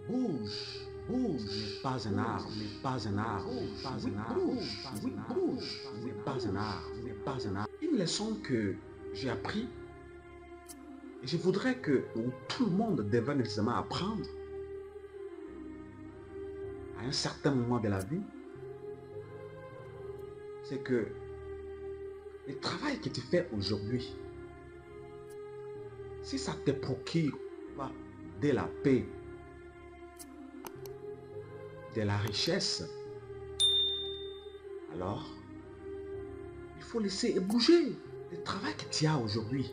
Bouge, bouge, n'est pas un arbre, n'est pas un arbre, n'est pas un arbre, oui, bouge, n'est pas un arbre, n'est pas un arbre. Une leçon que j'ai appris, et je voudrais que tout le monde devrait nécessairement apprendre à un certain moment de la vie, c'est que le travail que tu fais aujourd'hui, si ça te procure pas de la paix, de la richesse, alors il faut laisser bouger le travail que tu as aujourd'hui.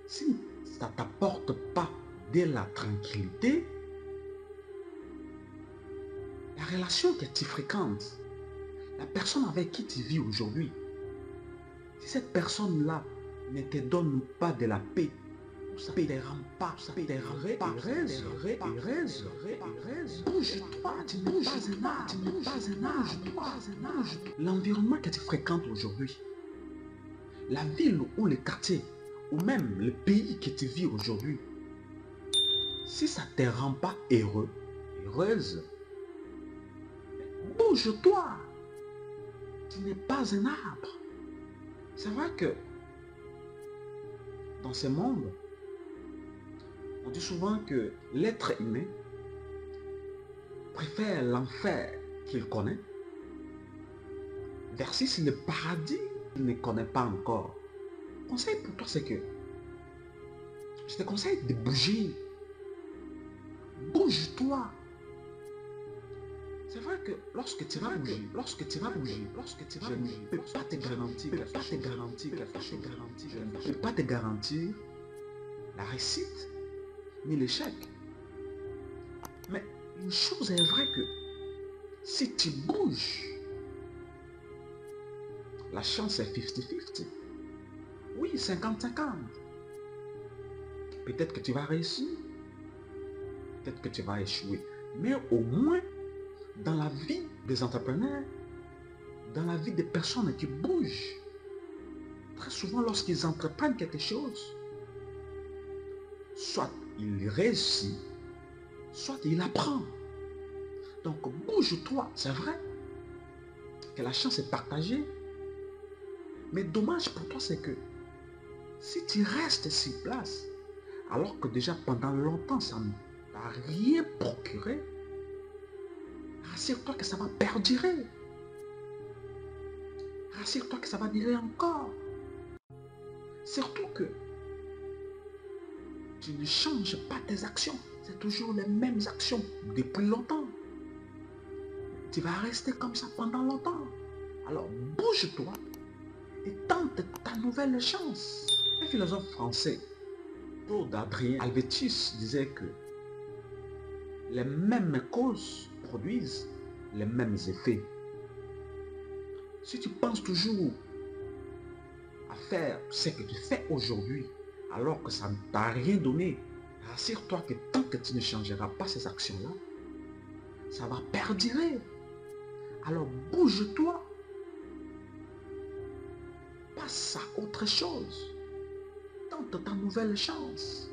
Si ça ne t'apporte pas de la tranquillité, la relation que tu fréquentes, la personne avec qui tu vis aujourd'hui, si cette personne-là ne te donne pas de la paix, ça ne te rend pas, ça te rend bouge-toi, tu n'es pas un arbre, tu n'es pas un arbre. L'environnement que tu fréquentes aujourd'hui, la ville ou le quartier, ou même le pays que tu vis aujourd'hui, si ça ne te rend pas heureux, heureuse, bouge-toi. Tu n'es pas un arbre. C'est vrai que dans ce monde, on dit souvent que l'être humain préfère l'enfer qu'il connaît versus le paradis qu'il ne connaît pas encore. Mon conseil pour toi, c'est que je te conseille de bouger. Bouge-toi. C'est vrai que lorsque tu vas bouger, je ne peux pas te garantir, je ne peux pas te garantir la réussite ni l'échec. Mais une chose est vraie que si tu bouges, la chance est 50-50. Oui, 50-50. Peut-être que tu vas réussir, peut-être que tu vas échouer. Mais au moins, dans la vie des entrepreneurs, dans la vie des personnes qui bougent, très souvent lorsqu'ils entreprennent quelque chose, soit il réussit, soit il apprend. Donc bouge-toi, c'est vrai que la chance est partagée, mais dommage pour toi, c'est que si tu restes sur place, alors que déjà pendant longtemps ça ne t'a rien procuré, rassure-toi que ça va perdurer. Rassure-toi que ça va durer encore. Surtout que tu ne changes pas tes actions. C'est toujours les mêmes actions depuis longtemps. Tu vas rester comme ça pendant longtemps. Alors bouge-toi et tente ta nouvelle chance. Un philosophe français, Claude Adrien Helvétius, disait que les mêmes causes produisent les mêmes effets. Si tu penses toujours à faire ce que tu fais aujourd'hui, alors que ça ne t'a rien donné, rassure-toi que tant que tu ne changeras pas ces actions-là, ça va perdurer. Alors bouge-toi. Passe à autre chose. Tente ta nouvelle chance.